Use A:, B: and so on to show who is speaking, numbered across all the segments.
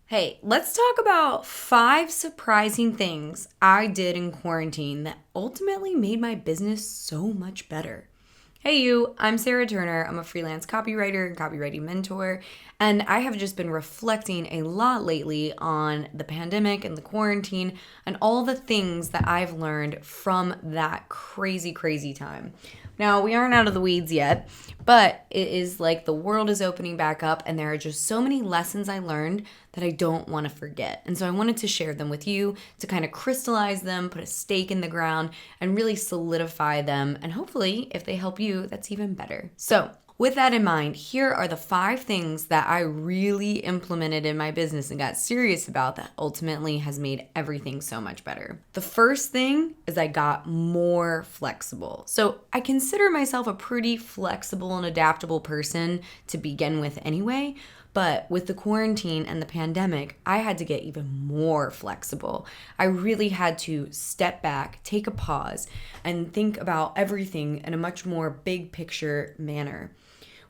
A: Hey, let's talk about 5 surprising things I did in quarantine that ultimately made my business so much better. Hey, you, I'm Sarah Turner. I'm a freelance copywriter and copywriting mentor, and I have just been reflecting a lot lately on the pandemic and the quarantine and all the things that I've learned from that crazy, crazy time. Now, we aren't out of the weeds yet, but it is like the world is opening back up, and there are just so many lessons I learned that I don't want to forget. And so I wanted to share them with you to kind of crystallize them, put a stake in the ground, and really solidify them. And hopefully, if they help you, that's even better. So, with that in mind, here are the 5 things that I really implemented in my business and got serious about that ultimately has made everything so much better. The first thing is I got more flexible. So I consider myself a pretty flexible and adaptable person to begin with anyway. But with the quarantine and the pandemic, I had to get even more flexible. I really had to step back, take a pause, and think about everything in a much more big picture manner,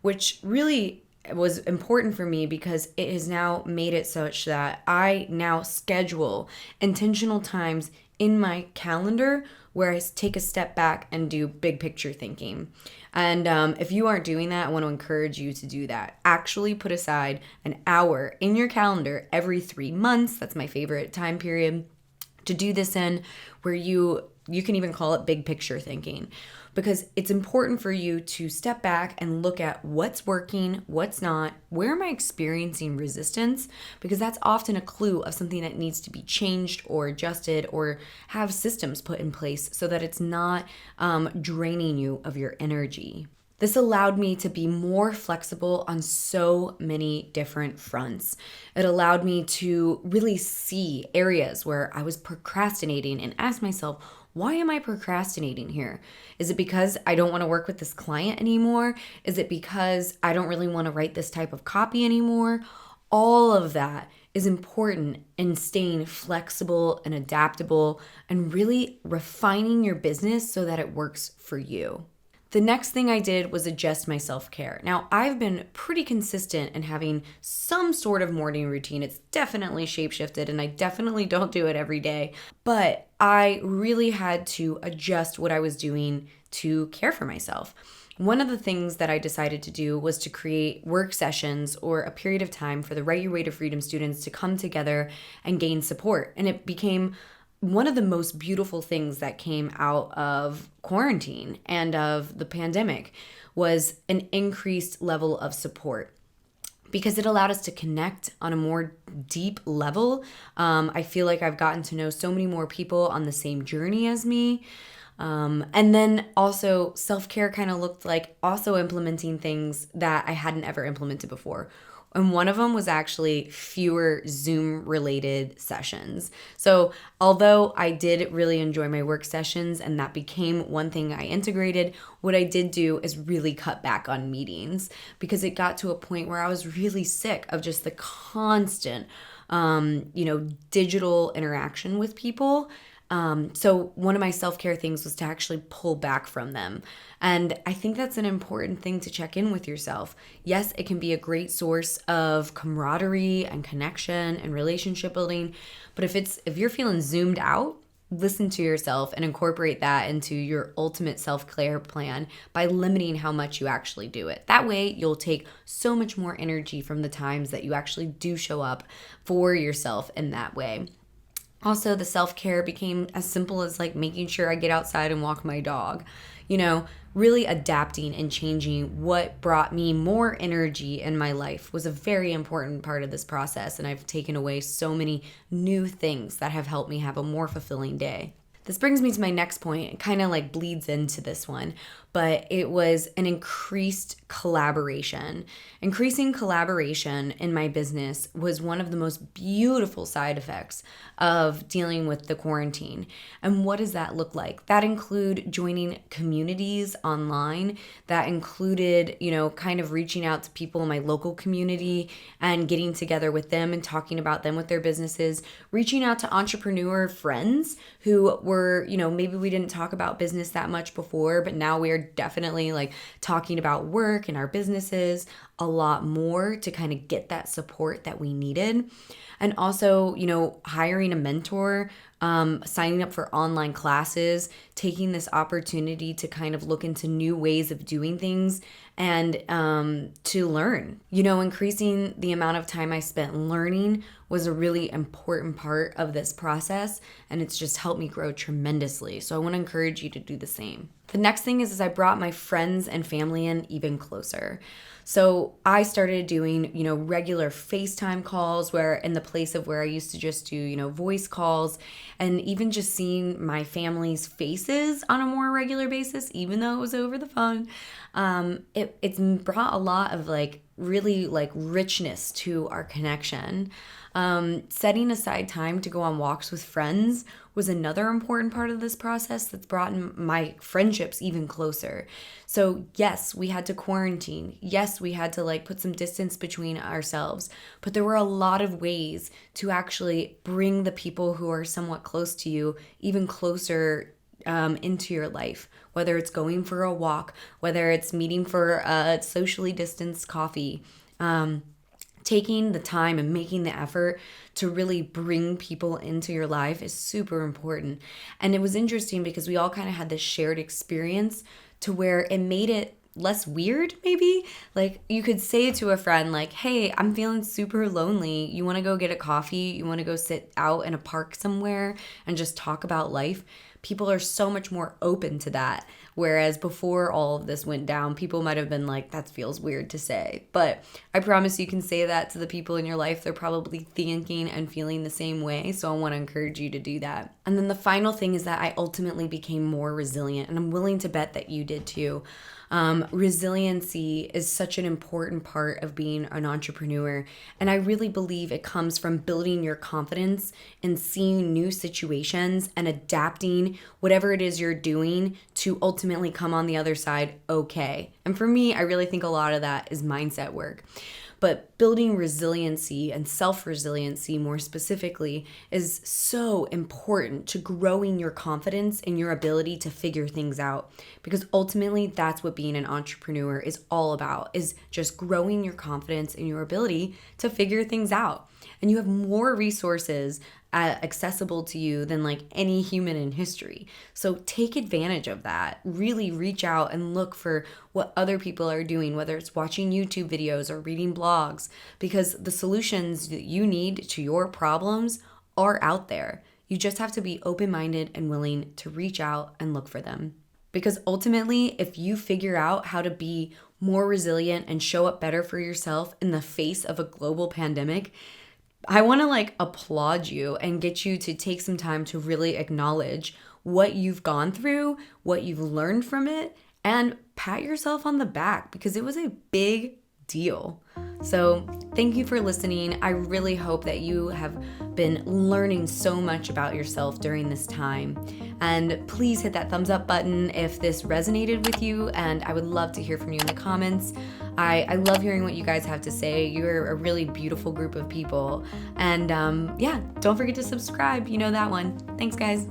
A: which really was important for me because it has now made it such that I now schedule intentional times in my calendar where I take a step back and do big picture thinking. And if you aren't doing that, I want to encourage you to do that. Actually put aside an hour in your calendar every 3 months. That's my favorite time period to do this in, where you can even call it big picture thinking, because it's important for you to step back and look at what's working, what's not, where am I experiencing resistance, because that's often a clue of something that needs to be changed or adjusted or have systems put in place so that it's not draining you of your energy. This allowed me to be more flexible on so many different fronts. It allowed me to really see areas where I was procrastinating and ask myself, why am I procrastinating here? Is it because I don't want to work with this client anymore? Is it because I don't really want to write this type of copy anymore? All of that is important in staying flexible and adaptable and really refining your business so that it works for you. The next thing I did was adjust my self-care. Now, I've been pretty consistent in having some sort of morning routine. It's definitely shapeshifted, and I definitely don't do it every day. But I really had to adjust what I was doing to care for myself. One of the things that I decided to do was to create work sessions or a period of time for the Write Your Way to Freedom students to come together and gain support. And it became one of the most beautiful things that came out of quarantine and of the pandemic was an increased level of support, because it allowed us to connect on a more deep level. I feel like I've gotten to know so many more people on the same journey as me. And then also self-care kind of looked like also implementing things that I hadn't ever implemented before. And one of them was actually fewer Zoom related sessions. So although I did really enjoy my work sessions and that became one thing I integrated, what I did do is really cut back on meetings, because it got to a point where I was really sick of just the constant, digital interaction with people. So one of my self-care things was to actually pull back from them. And I think that's an important thing to check in with yourself. Yes, it can be a great source of camaraderie and connection and relationship building. But if you're feeling zoomed out, listen to yourself and incorporate that into your ultimate self-care plan by limiting how much you actually do it. That way, you'll take so much more energy from the times that you actually do show up for yourself in that way. Also, the self-care became as simple as like making sure I get outside and walk my dog. Really adapting and changing what brought me more energy in my life was a very important part of this process. And I've taken away so many new things that have helped me have a more fulfilling day. This brings me to my next point. It kind of like bleeds into this one, but it was an increased collaboration. Increasing collaboration in my business was one of the most beautiful side effects of dealing with the quarantine. And what does that look like? That include joining communities online. That included, kind of reaching out to people in my local community and getting together with them and talking about them with their businesses, reaching out to entrepreneur friends who were, maybe we didn't talk about business that much before, but now we are definitely like talking about work and our businesses. a lot more to kind of get that support that we needed. And also, hiring a mentor, signing up for online classes, taking this opportunity to kind of look into new ways of doing things and to learn. Increasing the amount of time I spent learning was a really important part of this process, and it's just helped me grow tremendously. So I want to encourage you to do the same. The next thing is I brought my friends and family in even closer. So I started doing, regular FaceTime calls where in the place of where I used to just do, voice calls, and even just seeing my family's faces on a more regular basis, even though it was over the phone. It's brought a lot of really richness to our connection. Setting aside time to go on walks with friends was another important part of this process that's brought my friendships even closer. So yes, we had to quarantine. Yes, we had to put some distance between ourselves, but there were a lot of ways to actually bring the people who are somewhat close to you even closer into your life, whether it's going for a walk, whether it's meeting for a socially distanced coffee. Taking the time and making the effort to really bring people into your life is super important. And it was interesting because we all kind of had this shared experience to where it made it less weird, maybe. You could say to a friend, hey, I'm feeling super lonely. You want to go get a coffee? You want to go sit out in a park somewhere and just talk about life? People are so much more open to that. Whereas before all of this went down, people might have been like, that feels weird to say. But I promise you can say that to the people in your life. They're probably thinking and feeling the same way. So I want to encourage you to do that. And then the final thing is that I ultimately became more resilient. And I'm willing to bet that you did too. Resiliency is such an important part of being an entrepreneur. And I really believe it comes from building your confidence and seeing new situations and adapting whatever it is you're doing to ultimately come on the other side okay. And for me, I really think a lot of that is mindset work. But building resiliency and self-resiliency more specifically is so important to growing your confidence and your ability to figure things out. Because ultimately, that's what being an entrepreneur is all about, is just growing your confidence and your ability to figure things out. And you have more resources accessible to you than any human in history. So take advantage of that. Really reach out and look for what other people are doing, whether it's watching YouTube videos or reading blogs, because the solutions that you need to your problems are out there. You just have to be open-minded and willing to reach out and look for them. Because ultimately, if you figure out how to be more resilient and show up better for yourself in the face of a global pandemic, I want to applaud you and get you to take some time to really acknowledge what you've gone through, what you've learned from it, and pat yourself on the back because it was a big deal. So thank you for listening. I really hope that you have been learning so much about yourself during this time. And please hit that thumbs up button if this resonated with you. And I would love to hear from you in the comments. I love hearing what you guys have to say. You're a really beautiful group of people. And don't forget to subscribe. You know that one. Thanks, guys.